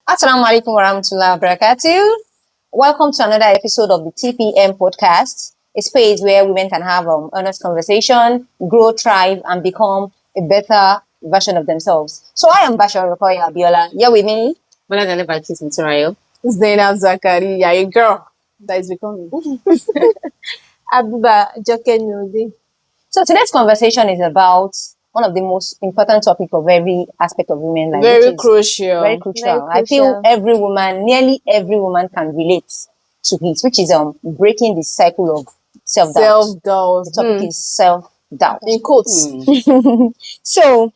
Assalamu alaikum warahmatullahi wabarakatuh. Welcome to another episode of the TPM podcast, a space where women can have honest conversation, grow, thrive, and become a better version of themselves. So I am Bashar Rokoya Abiola. You're with me. Zainab Zakari, yeah, a girl that is becoming. Abuba Jokenode. So today's conversation is about one of the most important topics of every aspect of women life. Very which is crucial. Very crucial. Very I feel crucial. nearly every woman can relate to it, which is breaking the cycle of self-doubt. Self-doubt. The topic is self-doubt. In quotes. So,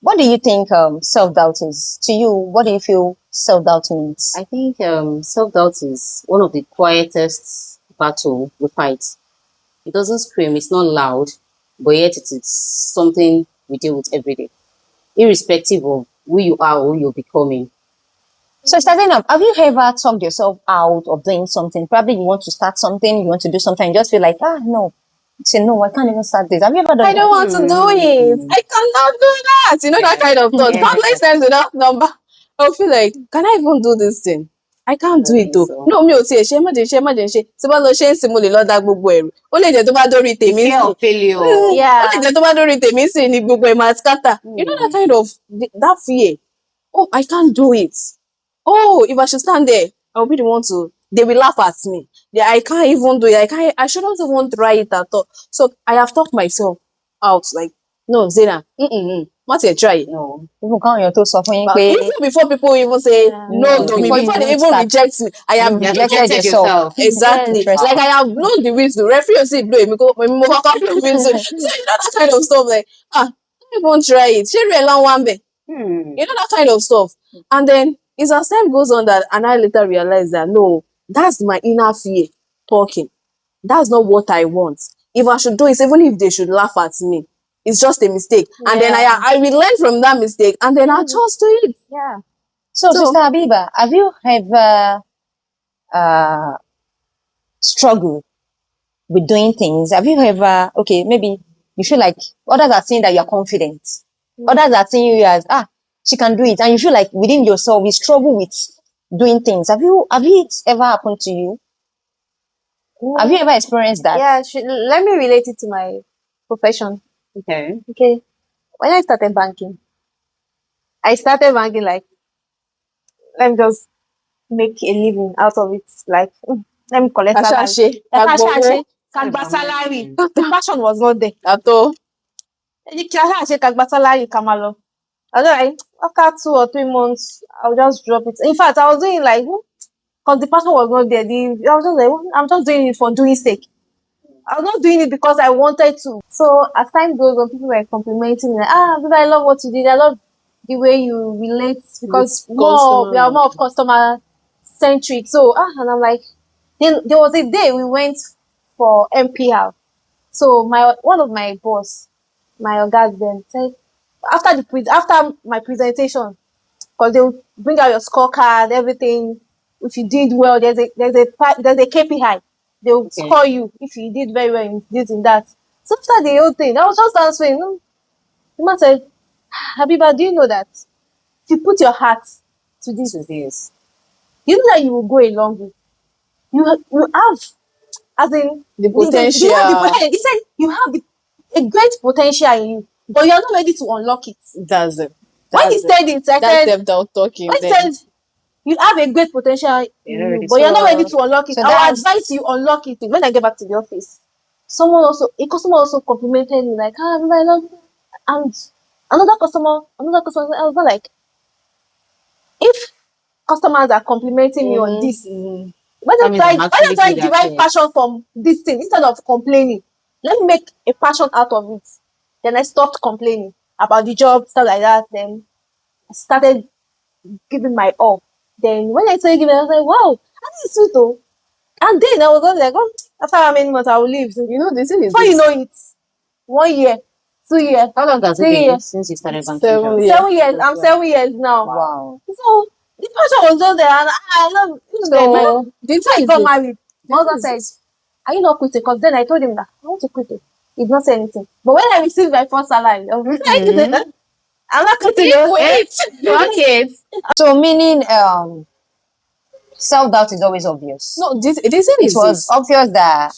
what do you think self-doubt is? To you, what do you feel self-doubt means? I think self-doubt is one of the quietest battle we fight. It doesn't scream, it's not loud, but yet it is something we deal with every day, irrespective of who you are or who you're becoming. So starting up, have you ever talked yourself out of doing something? Probably you want to start something, you want to do something, you just feel like, no. Say, no, I can't even start this. Have you ever done I don't want to do it. I cannot do that. You know that kind of thought. Countless times without number. I'll feel like, can I even do this thing? I can't do it though. So. No, mi ò tiẹ̀ ṣe, má jẹ́ ṣe. Tí bá lọ ṣe ń sìn mo lè lọ dá gbogbo ẹ̀rù. Ó lè jẹ́ tó bá dórí tèmi Fear sìn. of failure. Ó Yeah. lè jẹ́ tó bá dórí tèmi sìn ni gbogbo ẹ̀ máa scatter. You know that kind of, that fear. Oh, I can't do it. Oh, if I should stand there, I'll be the one to, they will laugh at me. I can't even do it. I shouldn't even try it at all. So I have talked myself out like, no, Zena, not yet try it. No. Even count your toes off when you But pay. even before people even say no to me, Before you before they even even start. reject me, I have You have rejected rejected yourself. Exactly. Interesting. Like I have known the reason. Referee say blow me go when So you know that kind of stuff like don't even try it. Share along one bit. You know that kind of stuff. And then it's as time goes on that and I later realized that no, that's my inner fear talking. That's not what I want. If I should do it, even if they should laugh at me, it's just a mistake. And then I will learn from that mistake and then I'll just do it. Yeah. So, Sister Habiba, have you ever struggled with doing things? Have you ever, okay, maybe you feel like others are saying that you're confident. Others are saying you as, she can do it. And you feel like within yourself, you struggle with doing things. Have it ever happened to you? Have you ever experienced that? Yeah, let me relate it to my profession. Okay. Okay. When I started banking like, let me just make a living out of it. Like, let me collect salary. Kagba salary. The passion was not there. At all. Kagba salary, Kamalo. I was like, after 2 or 3 months, I'll just drop it. In fact, I was doing like, because the passion was not there. I was just like, I'm just doing it for doing sake. I was not doing it because I wanted to. So as time goes on, people were complimenting me like, I love what you did. I love the way you relate because we are more of customer centric. So and I'm like, then there was a day we went for MPR. So one of my boss, my guys then said after my presentation, because they'll bring out your scorecard, everything. If you did well, there's a KPI. They'll score you if you did very well in this and that. So after the whole thing, I was just answering. The man said, Habiba, do you know that if you put your heart to this, you know that you will go a long way. You have, as in the potential. He said you have a great potential in you, but you are not ready to unlock it. That's it. When he said it, I said, self-doubt talking. when he said you have a great potential in you, but you're not ready to unlock it. So I would advise you unlock it. When I get back to the office, a customer also complimented me like, I love you. And another customer, I was like, if customers are complimenting me on this, why don't I derive passion from this thing instead of complaining? Let me make a passion out of it. Then I stopped complaining about the job, stuff like that. Then I started giving my all. Then when I started giving, I was like, wow, that is sweet though. And then I was like, after how many months I will leave. So, You know, the thing is before you know it, 1 year, 2 years. How long has it 3 been years. since you started banking? 7 years. 7 years. I'm 7 years now. Wow. So the passion was just there, and I love. So, Before I got married, my husband said, "Are you not quitting?" Because then I told him that I want to quit it. He did not say anything. But when I received my first salary, I was like, I'm not cutting Wait. So meaning self-doubt is always obvious. No, this it It was obvious that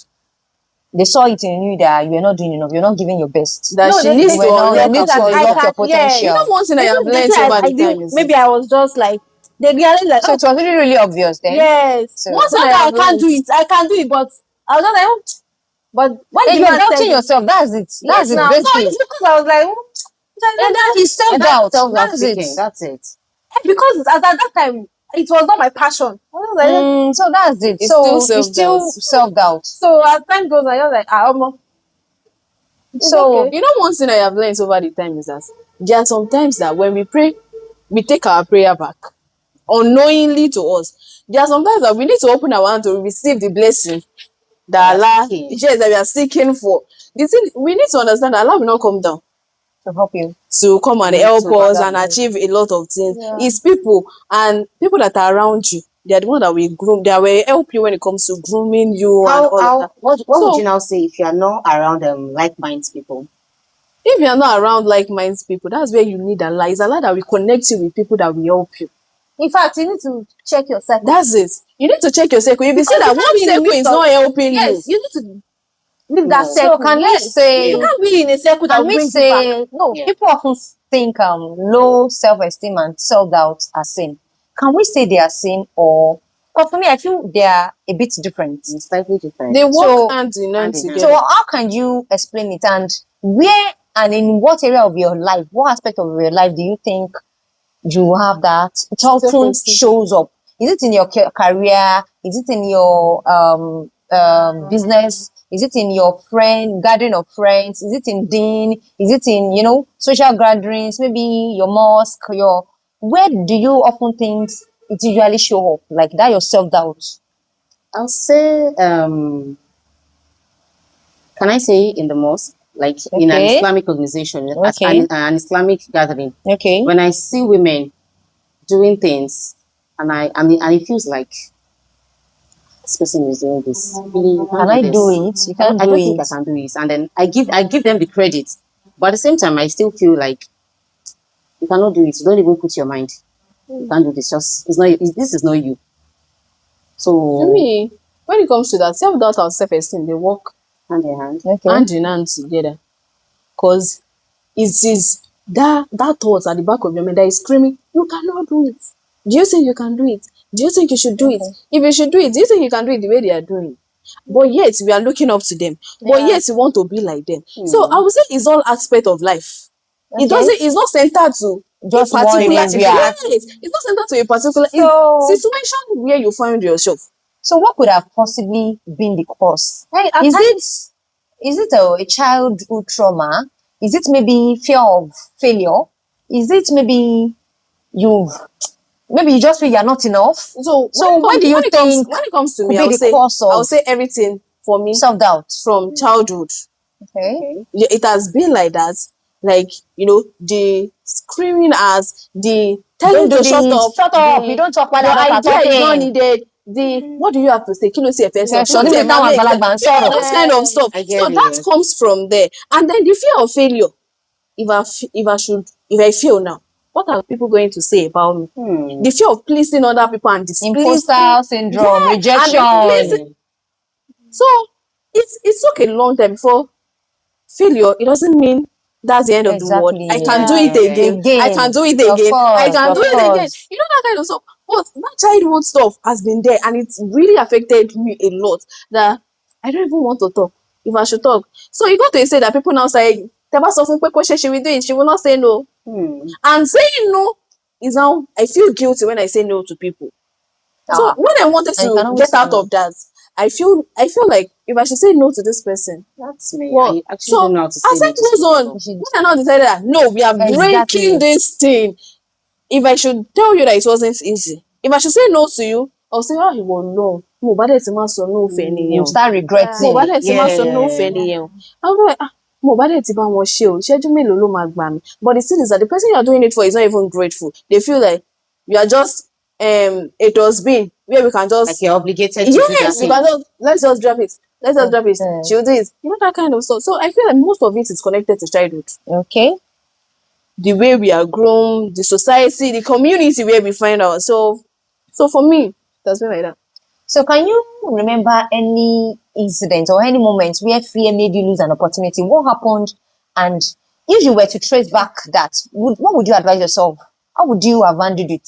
they saw it in you that you were not doing enough, you're not giving your best. that she needs You to were not unlock ready her to potential. unlock your potential. You know, one thing I have They learned said over I the time didn't, is maybe this. I was just like, they realized like, So it was really, really obvious then. yes. So One thing Not I that I have can't do learned. it. I can do it, but I was just like, oh. But when and the you're man said doubting it, yourself. That's it. yes, That's it. now. No, Basically. it's because I was like, oh, And that is self-doubt. That's it. That's it. because at that time it was not my passion. I was like, So that's it. It's So still it's still self-doubt. so as time goes on, I was like, it's So okay. You know, one thing I have learned over the time is that there are some times that when we pray, we take our prayer back unknowingly to us. There are some times that we need to open our hand to receive the blessing that We are Allah, seeking. yes, that we are seeking for. The thing we need to understand that Allah will not come down to help you. to come and Mm, help so us that- and achieve a lot of things. Yeah. It's people and people that are around you. They are the one that will groom. They will help you when it comes to grooming you and all of that. What would So you now say if you are not around like-minded people? if you are not around like-minded people, that's where you need Allah. It's Allah that will connect you with people that will help you. In fact, you need to check your circle. That's it. You need to check your circle. If you see Because that you can't one be in the circle midst is of- not helping Yes, you, you need to leave that No. circle. So can we Yes. say- you can't be in a circle that Can will we bring you back. say no? Yeah. People often think low self-esteem and self-doubt are same. Can we say they are same, or for me, I feel they are a bit different. It's slightly different. they work So- hand in hand hand in hand. together. So how can you explain it, and where and in what area of your life, what aspect of your life do you think you have that? It often Self-esteem. shows up. Is it in your career? Is it in your business? Is it in your gathering of friends? Is it in din? Is it in social gatherings? Maybe your mosque. Where do you often think it usually show up like that? Your self doubt. I'll say, can I say in the mosque, like in an Okay. Islamic organization, Okay. an Islamic gathering, Okay. when I see women doing things, and it feels like this person is doing this. Really, you can't Can I this. do it? You can't I do don't think I it. can do it, and then I give them the credit, but at the same time, I still feel like you cannot do it. Don't even put your mind. You can't do this. Just this is not you. So To me, when it comes to that, self-doubt and self-esteem, they work hand in hand. Okay. hand in hand together. Because it is that thought at the back of your mind that is screaming, you cannot do it. Do you think you can do it? Do you think you should do it? If you should do it, do you think you can do it the way they are doing? But yet we are looking up to them. But yet you want to be like them. So I would say it's all aspect of life. Okay. It's not centered to Just a one particular area. yes, it's not centered to a particular situation where you find yourself. So what could have possibly been the cause? Is it a childhood trauma? Is it maybe fear of failure? Is it maybe you just feel you're not enough? So what do you think when it comes to could me, be the cause of I'll say everything for me self-doubt? from childhood. Okay. Yeah, it has been like that. Like, the screaming as the telling Don't do to shut this. up. Shut up. You don't talk while Your adults are idea is not talking. needed. What do you have to say? Kí ló ṣe fẹ́ sọ? Yeah, Shut so your mouth. sorrow. Those kind of stuff. I get So that it. comes from there. And then the fear of failure. If I fail now, what are people going to say about me? The fear of pleasing other people and displeasing. Imposter syndrome, Yeah, rejection. and displeasing. So it took a long time before failure. It doesn't mean that's the end of the world. Exactly. I can do Yeah. it again. I can do it Of again. I course, can of do it again. course. You know that kind of stuff. But that childhood stuff has been there, and it's really affected me a lot. That I don't even want to talk. If I should talk, so you got to say that people now say, "Tell us something quick question. She will do it. She will not say no." And saying no is now I feel guilty when I say no to people. So when I wanted And you can to always get out say no. of that, I feel like if I should say no to this person, That's me. well, I actually so don't know how to say as no time to goes some on, people. when I now decided that no, we are Exactly. breaking this thing. If I should tell you that it wasn't easy, if I should say no to you, I'll say, oh, well, no. Mo bá dẹ̀ ti máa sọ no fẹ́ You nìyẹn o. start regretting. Mo bá dẹ̀ ti máa sọ no Yeah. fẹ́ nìyẹn o. I'm like, mo bá dẹ̀ ti bá wọn ṣe o, ìṣẹ́jú mélòó ló máa gbà mí? But the thing is that the person you are doing it for is not even grateful. They feel like you are just a dustbin where we can just Like you're obligated to do that yes, we thing. can just let's just drop it. Let's just drop it. She'll do it. You know that kind of stuff. So I feel like most of it is connected to childhood. Okay. the way we are grown, the society, the community where we find out. So for me, that's been like that. So can you remember any incident or any moment where fear made you lose an opportunity? What happened? And if you were to trace back that, what would you advise yourself? How would you have handled it?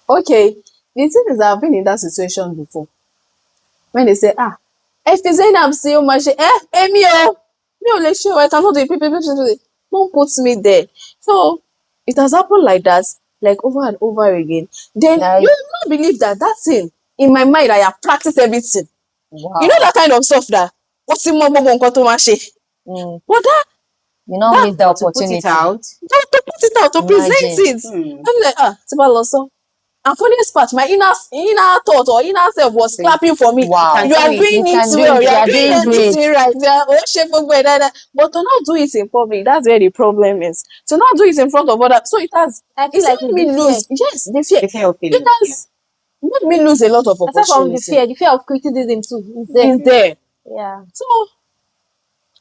Okay, the thing is, I've been in that situation before. When they say, if there's any I'm saying, my me let's show I cannot do it. People do it. Don't put me there. So it has happened like that, like over and over again. Then Like, you will not believe that thing in my mind, I have practiced everything. wow. You know that kind of stuff that what's in my mom But that You not miss the To put opportunity. it out. to put it out, to present it. I'm like, Tiba Loso. And funniest part, my inner thought or inner self was clapping for me. Wow. You are doing You can it do well. it. You You are are doing doing great. everything right. Yeah, but to not do it in public, that's where the problem is. To not do it in front of others. So it has. I feel It's like made it's me the lose. fear. Yes, the fear. The fear of failure. It has made me lose a lot of Aside from opportunity. the fear of criticism too is there. Is there. Yeah. So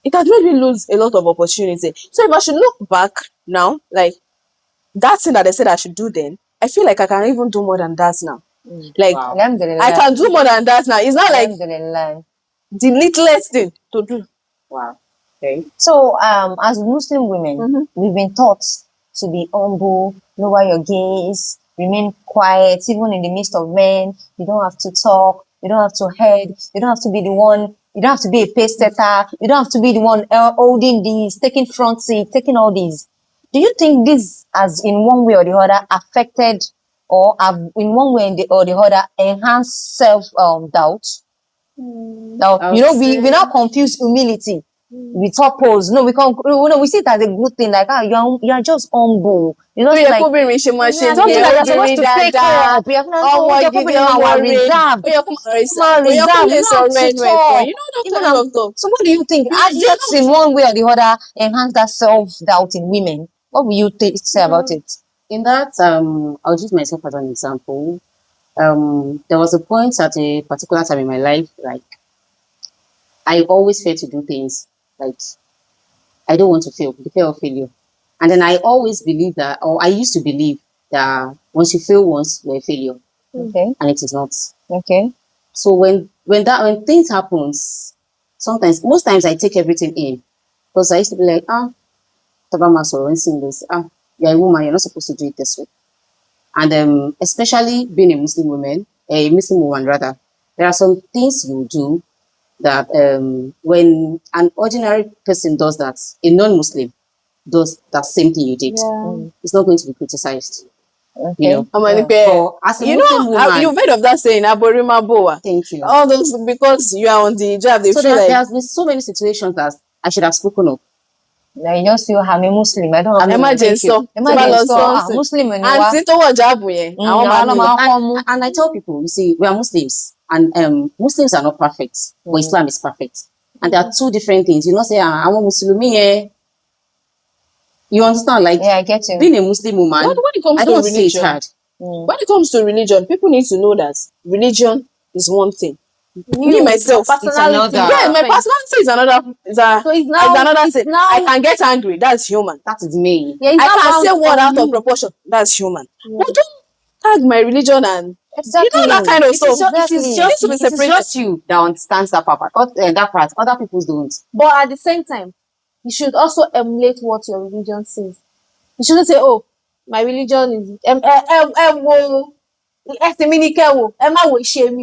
it has made me lose a lot of opportunity. So if I should look back now, like that thing that I said I should do then, I feel like I can even do more than that now. Like Wow. Alhamdulillah. I can do more than that now. It's not like Alhamdulillah. the littlest thing to do. Wow. Okay. So, as Muslim women, we've been taught to be humble, lower your gaze, remain quiet, even in the midst of men. You don't have to talk. You don't have to head. You don't have to be the one. You don't have to be a pace setter. You don't have to be the one holding these, taking front seat, taking all these. Do you think this has, in one way or the other, affected or have, in one way or the other, enhanced self doubt? Now, I would we now confuse humility with purpose. No, we see it as a good thing. Like, you're just humble. You know, So like something that you're supposed to take up. You're not reserved. Reserved. You don't have to talk. You know that Even kind of stuff. so, what do you think? Has it in one way or the other enhanced that self doubt in women? What will you say about it? In that, I'll use myself as an example. There was a point at a particular time in my life, like I always fear to do things. Like I don't want to fail, the fear of failure. And then I always believe that, or I used to believe that once you fail once, you're a failure, Okay. and it is not. Okay. So when things happens, most times I take everything in, because I used to be like, Tabama so this, you're a woman, you're not supposed to do it this way. And especially being a Muslim woman rather, there are some things you do that when an ordinary person does that, a non-Muslim does that same thing you did, it's not going to be criticized. Okay. You know, But as a you Muslim know, woman, you've heard of that saying, Aborima Boa. thank you. All those because you are on the job, they So feel like there has been so many situations that I should have spoken up. Like, just you, I'm a Muslim. I don't have imagine so. Muslim and Àǹtí tó wọ̀ jáàbù yẹn, àwọn máa ń lò. And I tell people, you see, we are Muslims, and Muslims are not perfect, but Islam is perfect. And there are two different things. You know, say, I'm a Muslim, you understand? Like, I get you. Being a Muslim woman, When it comes I to don't say it's religion, hard. when it comes to religion, people need to know that religion is one thing. Me myself, personality. Yeah, my personality is another. So it's now another thing. I can get angry. That's human. That is me. Yeah, it's I not can say bound word on out of you. proportion. That's human. But don't tag my religion and Exactly. you know that kind of stuff. It is just you that understands that part. That part. Other people don't. But at the same time, you should also emulate what your religion says. You shouldn't say, "Oh, my religion is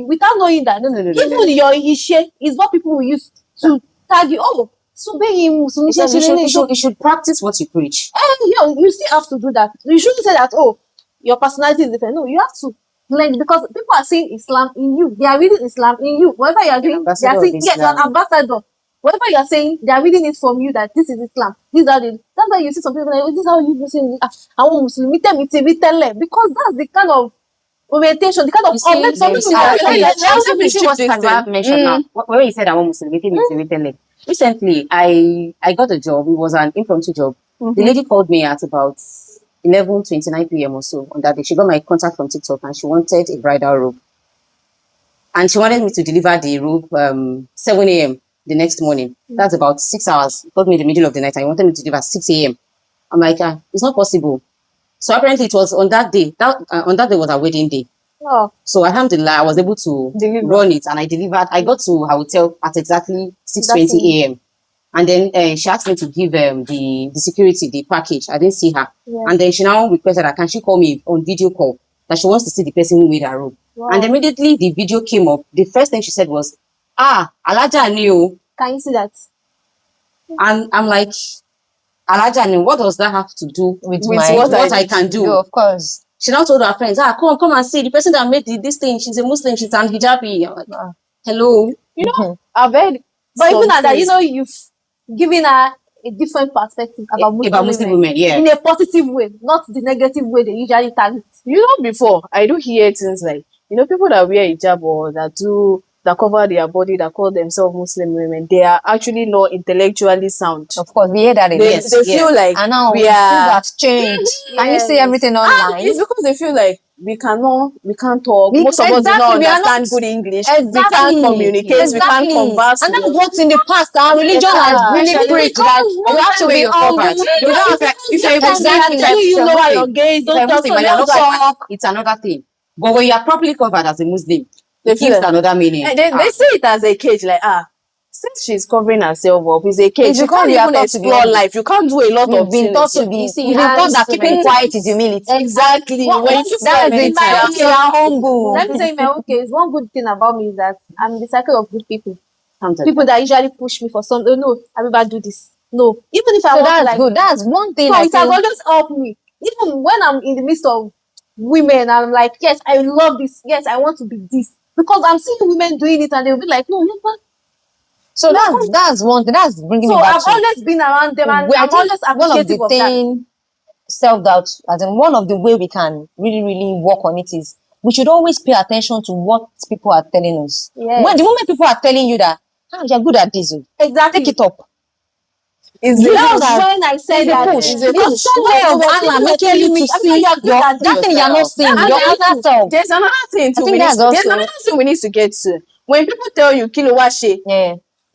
without knowing that. No. Even your ishe is what people will use to tag you. Oh, so You should practice what you preach. you still have to do that. You shouldn't say that, oh, your personality is different. No, you have to blend because people are seeing Islam in you. They are reading Islam in you. Whatever you are doing, they are saying, yes, you're an ambassador. Whatever you are saying, they are reading it from you that this is Islam. These are the. That's why you see some people like, oh, this is how you Muslim. I want Muslim. Because that's the kind of orientation, the kind of some people when you said I want Muslim, recently I got a job. It was an impromptu job. The lady called me at about 11:29 p.m. or so on that day. She got my contact from TikTok and she wanted a bridal robe. And she wanted me to deliver the robe 7 a.m. the next morning. That's about 6 hours. She called me in the middle of the night and wanted me to deliver 6 a.m. I'm like, it's not possible. So apparently it was on that day. On that day was our wedding day. Oh, So alhamdulillah, I was able to Deliver. run it, and I delivered. I got to her hotel at exactly 6:20 a.m. And then she asked me to give the security the package. I didn't see her. Yeah. And then she now requested can she call me on video call, that she wants to see the person who made her room. Wow. And immediately the video came up. The first thing she said was, Alaja knew. Can you see that? And I'm like, Alaja knew, what does that have to do With what I can do? Of course. She now told her friends, come and see the person that made this thing. She's a Muslim, she's an hijabi. I'm like, hello. You know, I've heard. But even at that, you know, you've given her a different perspective about Muslim women, yeah. in a positive way, not the negative way they usually target. You know, before I do hear things like, you know, people that wear hijab or that cover their body, that call themselves Muslim women, they are actually not intellectually sound. Of course, we hear that. They feel like and now we are. have changed. Can you see everything online? It's because they feel like we can't talk. Most of us do not understand good English. Exactly. We can't communicate. We can't converse. And that's what's in the past. Our religion has really preached that you have to be humble. You don't have to, if you're Exactly. You lower your gaze. Don't talk. It's another thing. But when you are properly covered as a Muslim, it feel gives another meaning. And they say it as a cage, like since she's covering herself up, it's a cage. You can't even explore life. You can't do a lot of things. You've been taught that keeping quiet is humility. Exactly. That's it. Humble. Let me say in my own case, one good thing about me is that I'm in the circle of good people. People that usually push me for something. No, I will do this. No, even if I want that's to, like, good. That's one thing. So it has always helped me. Even when I'm in the midst of women, I'm like, yes, I love this. Yes, I want to be this. Because I'm seeing women doing it and they'll be like, no, never. So that's one thing. That's bringing me back. So I've always been around them, and I'm always appreciative of that. Self-doubt, as in one of the way we can really, really work on it is we should always pay attention to what people are telling us. Yes. When the moment people are telling you that you're good at this, exactly, take it up. When I say that, push. It's some way of Allah making you to see that thing you're not seeing, your other self. There's another thing too. There's another thing we need to get to. When people tell you kilowatt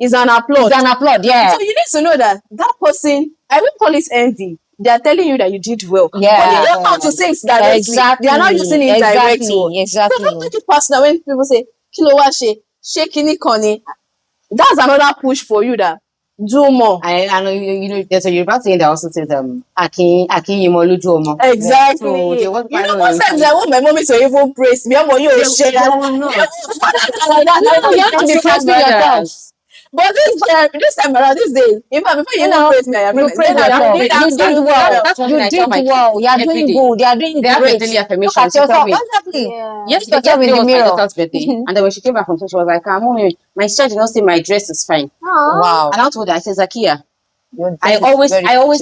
is an applaud. It's an applaud, yeah. So you need to know that person, I will call it envy. They are telling you that you did well. Yeah. But they don't know how to say it directly. Exactly. They are not using it directly. Exactly. So don't take it personal when people say kilowatt shakini koni. That's another push for you that do more. I know you know there's a Yoruba saying that also says Akin Yimoluju Omo. Exactly. So you know, most times I want my mommy to even praise me. I'm you share that. You have to be praising yourself. But this time around, this day, in fact, before you even praise me, I you praise yourself. You did well. You did well. You are doing good. You are doing great. Look at yourself. Exactly. Yes, but yesterday was my daughter's birthday, and then when she came back from school, she was like, "Mommy, my sister did not say my dress is fine." Wow. And I told her, I said, Zakia, I always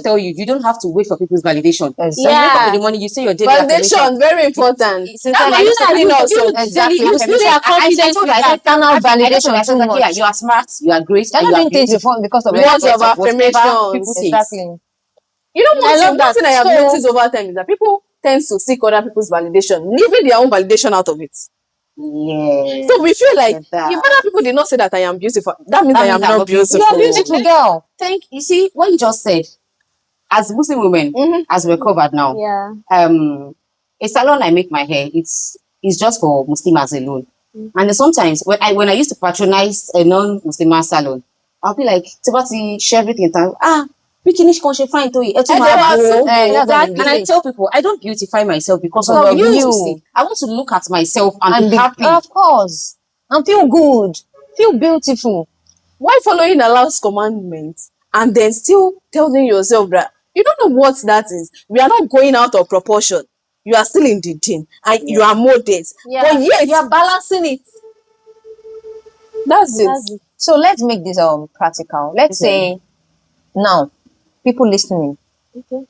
tell you, you don't have to wait for people's validation. Exactly. So you wake up in the morning, you say your daily validation, very important. Exactly. You are smart, you are great, you're not doing things because of words of affirmation. Exactly. You know, one thing I have noticed over time is that people tend to seek other people's validation, leaving their own validation out of it. Yeah. So we feel like if other people did not say that I am beautiful, that means I am not beautiful. You're a beautiful girl. You see what you just said. As Muslim women, as we're covered now, a salon I make my hair, it's just for Muslims alone. And sometimes when I used to patronize a non-Muslim salon, I'll be like, "Tibati, share everything." Bikini she fine to it. And I tell people, I don't beautify myself because of you. I want to look at myself and be happy. Of course. And feel good. Feel beautiful. Why following Allah's commandments and then still telling yourself that you don't know what that is? We are not going out of proportion. You are still in the deen and you are modest. Yeah. But yet you are balancing it. That's it. So let's make this practical. Let's say now people listening,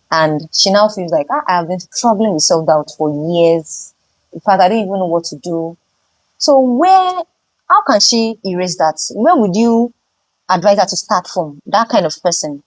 and she now feels like I have been struggling with self-doubt for years. In fact, I don't even know what to do. So how can she erase that? Where would you advise her to start from? That kind of person.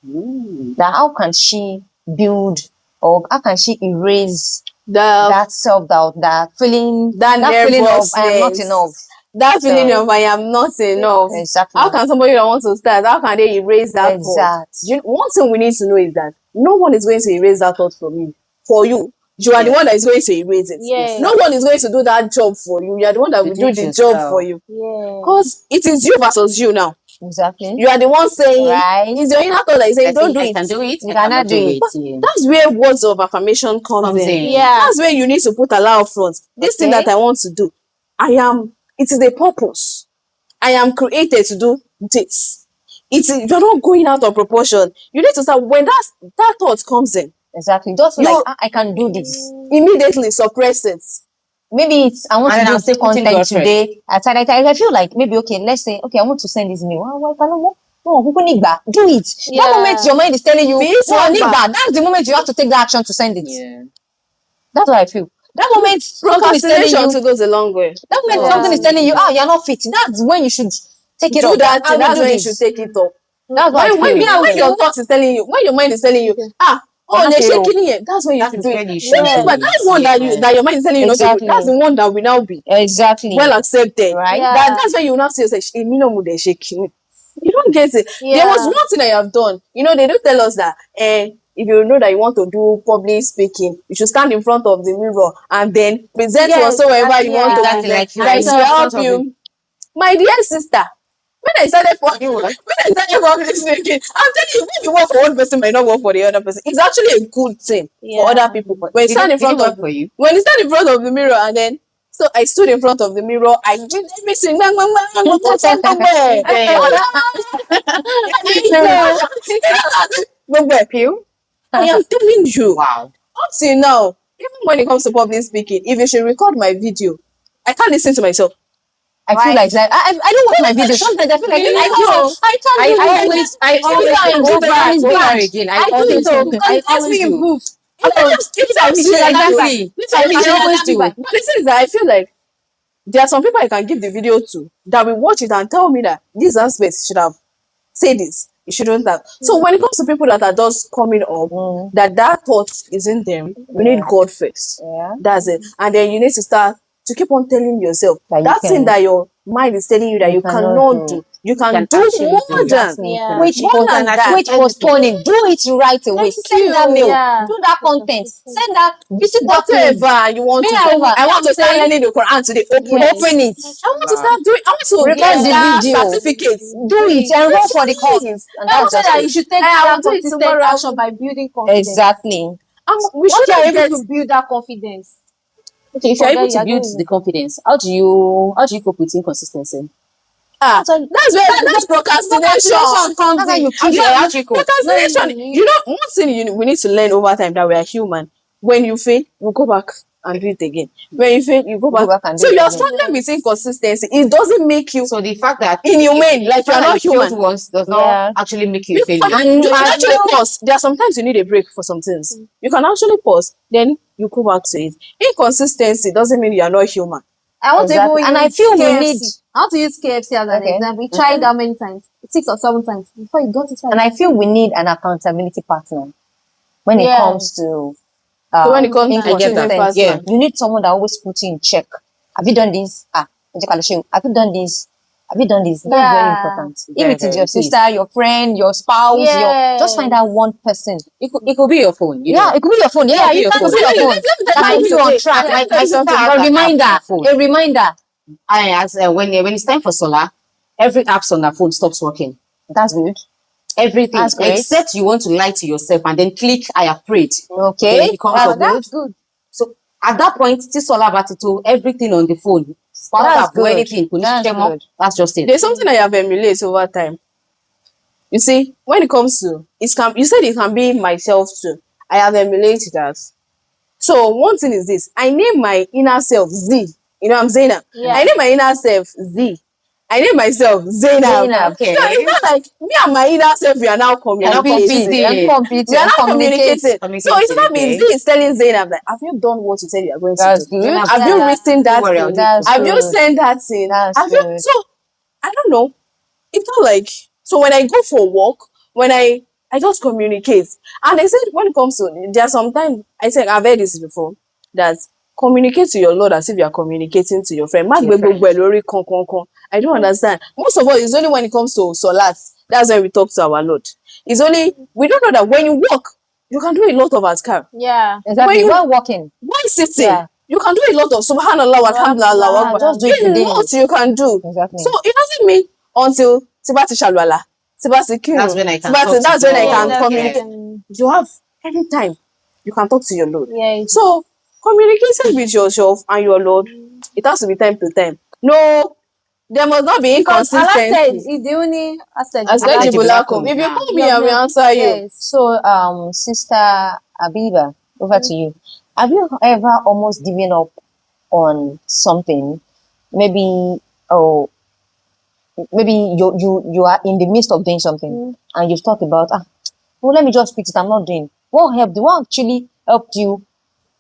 That how can she build, or how can she erase that self-doubt, that feeling, that feeling of I am not enough? That feeling of I am not enough. Exactly. How can somebody that wants to start, how can they erase that? Exactly. One thing we need to know is that no one is going to erase that thought from you. For you, you are the one that is going to erase it. Yes. No one is going to do that job for you. You are the one that will do the job for you. Yeah. Because it is you versus you now. Exactly. You are the one saying, Right. it's your inner thought that is saying, don't do I it. can do it. You I cannot cannot do it. Yeah. That's where words of affirmation comes in. Yeah. That's where you need to put Allah up front. This thing Okay. that I want to do, it is a purpose. I am created to do this. You're not going out of proportion. You need to start when that thought comes in. Exactly. Just like I can do this. Immediately suppress it. Maybe it's I want And to I'll do say putting content God first. today. I feel like maybe let's say I want to send this mail. Why cannot? No, do it. Yeah. That moment your mind is telling you, Be sober. that's the moment you have to take the action to send it. Yeah. That's what I feel. That moment something is telling Procrastination you. too goes a long way. That moment Yeah. something is telling you, you're not fit. That's when you should take it Do up. that I thing. will That's do when you this. should take it up. That's what I feel. When your thought is telling you, when your mind is telling you, they're Okay. shaking here. That's when you should do it. when you should That's do but it. that's one that your mind is telling you not to do. Exactly. That's the one that will now be Exactly. well accepted. Right? Yeah. That's when you will not say, "Me no more they shaking." You don't get it. Yeah. There was one thing I have done. They do tell us that if you know that you want to do public speaking, you should stand in front of the mirror and then present Yes, whatsoever you want to yeah. Exactly, present. like And you it are will in help front of you. My dear sister, when I started public speaking, I'm telling you, when you work for one person might not work for the other person. It's actually a good thing for Yeah. other people. When you Did stand it- in front did it of work for you? when you stand in front of the mirror and then so I stood in front of the mirror, I did everything. Bang, bang, bang, bang, put something there. I am telling you, Wow. up till now, even when it comes to public speaking, if you should record my video, I can't listen to myself. I feel like that. I don't watch my videos. Sometimes I feel like I can't do it. I always do. I always do. Exactly. I always do. But the thing is that I feel like there are some people I can give the video to that will watch it and tell me that this aspect should have said this. You shouldn't have. So when it comes to people that are just coming up, that thought is in them, you need God first. Yeah. That's it. And then you need to start to keep on telling yourself That you that thing can- that your mind is telling you that you cannot do. You can do actually more do it. than. Yeah. Quit More than that. postponing. Do it right away. Send that mail. Yeah. Do that content. Send that. Visit that place. Whatever you want to do. Wherever. I want to start learning the Quran today. Open Yes. it. Open it. I want to start doing. I want to Record get the that video. certificate. Do it. Enroll for the course. And I would that's say just that it. you should take I that will do it consistent tomorrow. action by building confidence. Exactly. We Once you are shouldn't able get. to build that confidence, Okay, if you're able Forget to you're build doing the it. confidence, how do you cope with inconsistency? That's procrastination comes That's how in. you keep How do you cope? Procrastination. One thing we need to learn over time that we are human. When you fail, you go back and do it again. When you fail, you go go back. back and So do it you are again. struggling with inconsistency. It doesn't make you So the fact that inhumane, like you are not failed human. once does Yeah. not actually make you a failure. You can actually pause. There are sometimes you need a break for some things. You can actually pause, then you go back to it. Inconsistency doesn't mean you are not human. I want Exactly. to even And I use feel we KFC. need- I want to use KFC as an Okay. example. We tried how many times? 6 or 7 times before you got it right. And I feel we need an accountability partner when it Yes. comes to So when it comes to inconsistency. choosing fast Yeah. man. You need someone that always puts you in check. Have you done this? Have you done this? Have you done this? That's very Yeah. important. Very, If it is very your sister, your friend, your spouse, just find out one person. It could be your phone. You know? Yeah, it could be your phone. Yeah, It you could can be see your your phone. phone. That keeps you My- on track. my- My my sister sister has a reminder. phone. A reminder. When it's time for solar, every apps on our phone stops working. That's good. Everything That's great. except you want to lie to yourself and then click I have prayed. Okay. Then it comes That's up. good. good. So at that point, still solar battery to everything on the phone. That's good. Anything. That's good. That's just it. There's something I have emulated over time. You see, when it comes to you said it can be myself too. I have emulated that. So one thing is this: I name my inner self Z. You know what I'm saying now? Yeah. I name my inner self Z. I name myself Zainab. Zainab, So it's not like me and my inner self we are now communicating. Competing. We are not Communicating. communicating. So it's not me. Z is telling Zainab that have you done what you said you are going That's to do? good. Have you written that Don't worry, I'll thing? do it. That's Have you good. sent that thing? That's Have you? good. So I don't know. It's not like so when I go for walk, when I just communicate. And I said when it comes to there are sometimes I said I've heard this before that communicate to your Lord as if you are communicating to your friend. I don't understand. Most of all, it's only when it comes to Salat. That's when we talk to our Lord. It's only we don't know that when you walk, you can do a lot of azkar. Yeah. Exactly. When you- While walking. Why sitting? Yeah. You can do a lot of subhanallah, alhamdulillah, Allahu Yeah, akbar. just do it A within lot it. you can do. Exactly. So it doesn't mean until Tibati Shalwala, Tibati Kiru, That's when I can talk to that's when I God. can that's communicate. when- You have every time you can talk to your Lord. Yeah. So communication with yourself and your Lord, it has to be time to time. No, there must not be Because Allah said inconsistency. is the only aspect. I said Allah Jibulakum. If you Jibulakum. call me, I will answer you. Yes. So, Sister Abiba, over to you. Have you ever almost given up on something? Maybe, oh, maybe you are in the midst of doing something and you've thought about, well, let me just quit it. I'm not doing. What actually helped you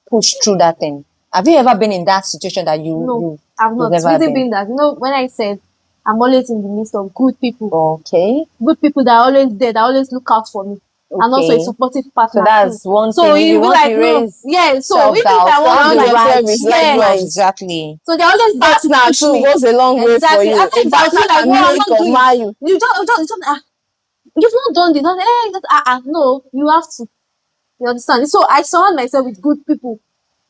push through that thing? Have you ever been in that situation that No, I've not. never Reason been? being that, when I said I'm always in the midst of good people, Okay. good people that are always there, that always look out for me, and also a Okay. supportive partner. So that's too. one So thing. If you you be want like, to no, raise yeah. So even if self-doubt, I want surround to like, yourself with like yes, minds. exactly. so they're always there to Partner push too me. goes a long way for Exactly. you. At A times I partner feel like, can no, I'm make not or doing mar it. you. You've not done this. No, you have to. You understand? So I surround myself with good people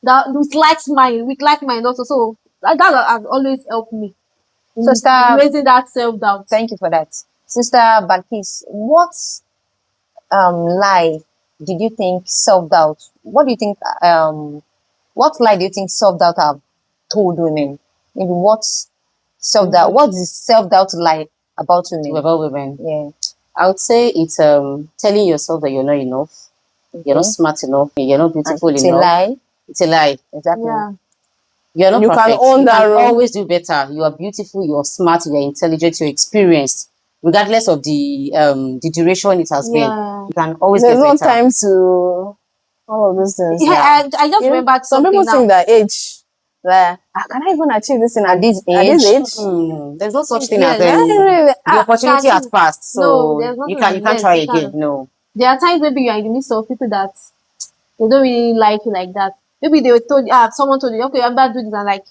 that with like mind also. So that has always helped me in Sister, raising that self-doubt. thank you for that. Sister Balkis, what lie did you think self-doubt? What do you think what lie do you think self-doubt have told women? Maybe what's self-doubt? What's the self-doubt lie about women? About women. Yeah. I would say it's telling yourself that you're not enough, you're not Okay. smart enough, you're not And beautiful it's a enough. lie. It's a lie. Exactly. Yeah. You're not You can perfect. own You that can role. always do better. You are beautiful, you're smart, you're intelligent, you're experienced. Regardless of the duration it has been, Yeah. you can always There's get no better. time to all of those things. Yeah, I just You know, remembered some something people now. think that age, like, can I even achieve this thing At this at this age? age? There's no such thing Yes. as the Ah, opportunity can has you- passed, No, so there's you nothing. can't Yes, try you again. can. No. There are times maybe you are in the midst of people that they don't really like you like that. Maybe they were told, someone told you, okay, I'm about to do this, and like,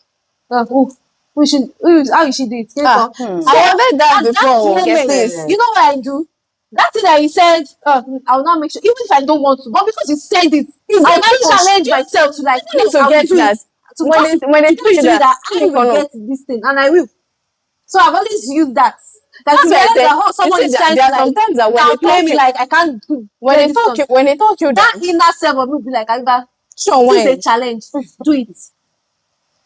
how you should do it. I wanted that At before. that Okay, moment, please. you know what I do? That thing that he said, I will not make sure, even if I don't want to, but because he said it, I'll not challenge myself to like, You need to I'll get do that. it. To When just they to tell you show you that, that I click on will it. get this thing, and I will. So I've always used that. That That's to why I realize said, that someone is trying there to are like sometimes that when they downplay talk me, you, like I can't do when get they this talk done. you, when they talk you That down, inner self of me will be like, sure, this is a when challenge. Do it.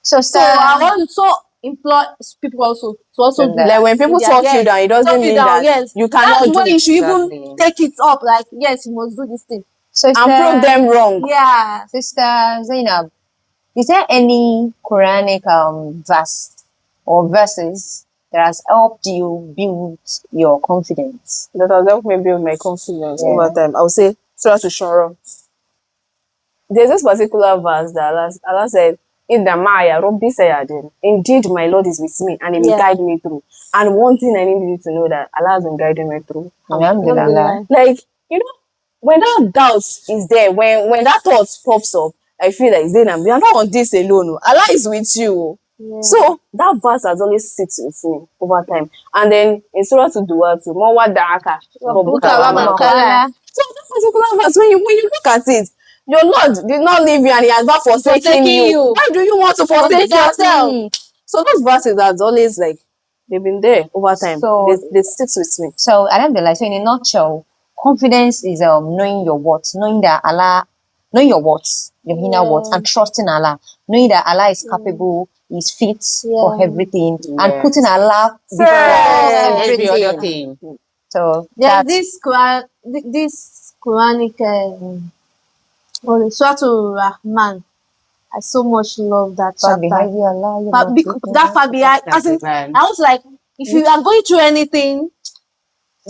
So, So I want to employ people also to also do Like like that. when people In their- talk you yes, down, it doesn't talk you mean down, that yes. you That's cannot do when you it should even Exactly. take it up. Like, yes, you must do this thing. Sister, and prove them wrong. Yeah. Sister Zainab, is there any Quranic verse or verses that has helped you build your confidence? That has helped me build my confidence Yeah. over time. I would say Surah to Shura. There's this particular verse that Allah said, in the Maya, Rabbi Sayyadin, indeed my Lord is with me and he will Yeah. guide me through. And one thing I need you to know that Allah has been guiding me through. Alhamdulillah. Like, when that doubt is there, when that thought pops up, I feel like Zainab, you're not on this alone. Oh. Allah is with you. Oh. Yeah. So that verse has always sits with me over time. And then in Surah to Dua to Mawa Da'aka, Rabbuka Rabbuka wa wa man man qala. so that particular verse, when you look at it, your Lord did not leave you and he has not forsaken you. Why do you want to forsake yourself? Exactly. So those verses have always like they've been there over time. So- They sit with me. So, alhamdulillah, so in a nutshell, confidence is knowing your worth, knowing that Allah, knowing your worth, your inner worth, and trusting Allah, knowing that Allah is capable, is fit for Yeah. everything, and Yes. putting Allah before Yes. Every other everything. thing. So There's that's this Quranic Surah Rahman. I so much love that far chapter. behind you, Allah. You But because that far behind, as in, I was like, if you are going through anything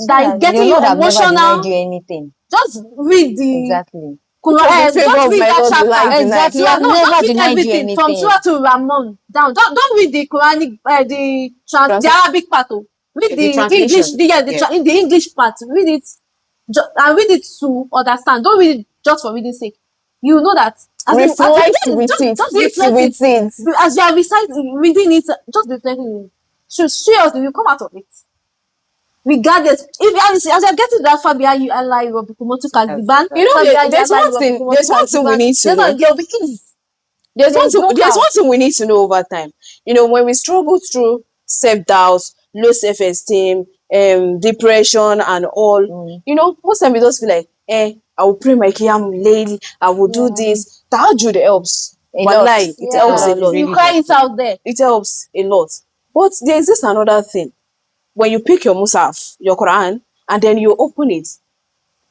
that is getting you Lord have never emotional, denied you anything. just read the Exactly. Quran. The favor Just of read my that Lord will I chapter. deny. Exactly. I've No, never don't read denied you everything from anything. Surah to Rahman down. Don't read the Quranic, the Arabic part. Oh. Read The the translation. English, in the English part. Read it, and read it to understand. Don't read it just for reading sake. You know that. Reflect with it. Just Sit reflect with it. as you are reciting, reading it, just reflecting it. So seriously, you come out of it. regardless, if as I get to that far behind you, Allah, you will be promoted as the band. You know, Far behind there's Allah, one you will be thing. promoted There's one as the thing we band. need to There's know. not- There'll be ease. There's There's no there's how. one thing we need to know over time. You know, when we struggle through self-doubt, low self-esteem, depression and all, you know, most time we just feel like, I will pray my Qiyam Layl, I will do this. Tahajjud helps. A lot. Wallahi, it helps a lot. You cry it out there. It helps a lot. But there is this another thing. When you pick your Musaf, your Quran, and then you open it,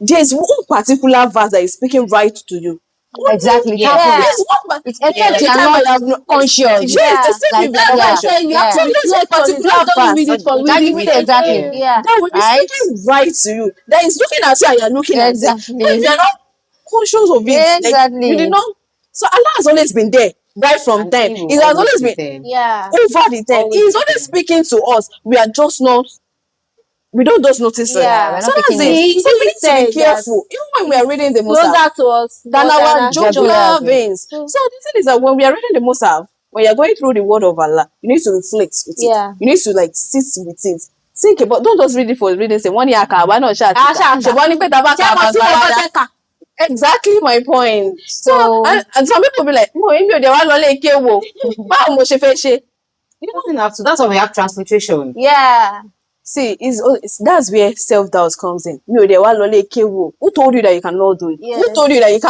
there's one particular verse that is speaking right to you. Exactly. Yeah. There's one It's every you're time I not have no conscious. yes, the same Like, with very yeah, conscious. You have to So there's a reflect on it. particular Not just verse read it for You read can't it. read it exactly. Yeah. that will be Right? speaking right to you. That is looking at you and you're looking at it. Exactly. But if you're not conscious of it, like Exactly. you did not. So Allah has always been there, right from And time. he will It has always be been there. Yeah. over the time. Always He's be always there. speaking to us. We are just not. We don't just notice it. Yeah, we're So not that's picking it. it. So we need to said be that careful. Even when we are reading the Musaf, closer to us than more our than jugular jugular veins. So the thing is that when we are reading the Musaf, when you're going through the word of Allah, you need to reflect with Yeah. it. You need to like sit with it. Think about, don't just read it for reading. Say one year, why not chat? Exactly my point. So And some people be like, "Mo, emi o de wa lo le kewo. Báwo mo ṣe fẹ́ ṣe?" You don't have to. That's why we have transliteration. Yeah. See, that's where self-doubt comes in. Mi ò dẹ̀ wá lọ lé kéwú. Who told you that you cannot do it? Yeah. Who told you that you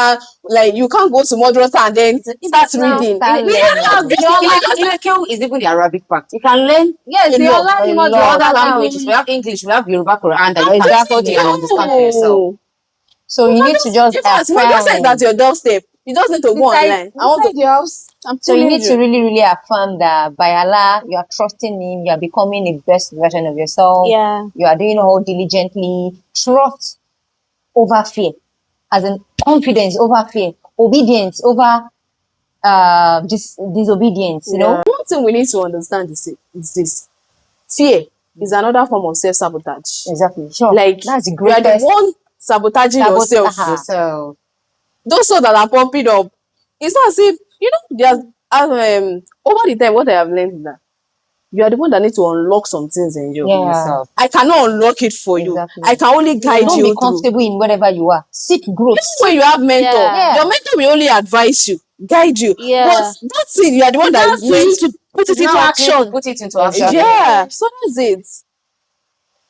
can't go to madrasa and then start reading? start You have this Ileke is even the Arabic part. You can learn Yes, A the lot, online a image lot. of other other languages. We have English, we have Yoruba Quran that you can Exactly. study and understand for yourself. No. so you need to just In fact, madrasa is at affirm. your doorstep. You just need to go online. I want inside your house. I'm So you telling need to really, really affirm that by Allah, you are trusting Him, you are becoming the best version of yourself. Yeah. You are doing all diligently. Trust over fear, as in confidence over fear, obedience over disobedience. You know, one thing we need to understand is this. Fear is another form of self-sabotage. exactly. Sure, Like that's the you are the greatest. one sabotaging yourself. So Those souls that are pumping up, it's not as if there's over the time what I have learned is that you are the one that need to unlock some things in you. Yeah. yourself. I cannot unlock it for Exactly. you. I can only guide Don't you be through. comfortable in whatever you are. Seek growth. Even when you have mentor, Yeah. your mentor will only advise you, guide you. Yeah. But that's it. You are the one that is That's for you meant to put it into Now you action. put it into action. Exactly. Yeah. So that's it.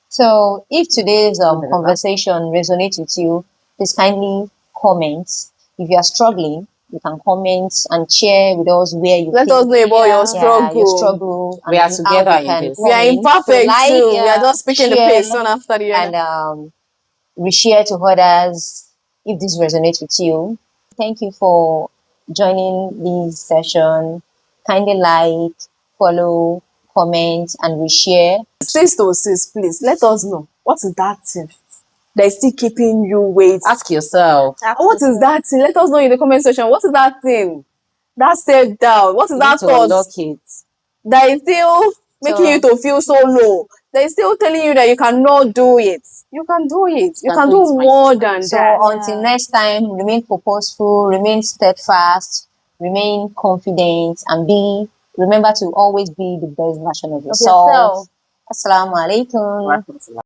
So if today's Okay. conversation resonates with you, please kindly comment. If you are struggling, you can comment and share with us where you Let think, us know about your struggle. your struggle. We are and how together you in can this. We are come in. imperfect So too. We yeah, are just speaking the share, pace one after the other. and reshare to others if this resonates with you. Thank you for joining this session. Kindly like, follow, comment, and reshare. Sis to sis, please let us know what is that thing that is still keeping you wait. Ask yourself. What is that thing? Let us know in the comment section. What is that thing? That self-doubt. What is You that need to thought unlock it. that is still making you to feel so low? That is still telling you that you cannot do it. You can do it. You can do more than So that. until next time, remain purposeful, remain steadfast, remain confident, and remember to always be the best version of yourself. yourself. Assalamu alaikum.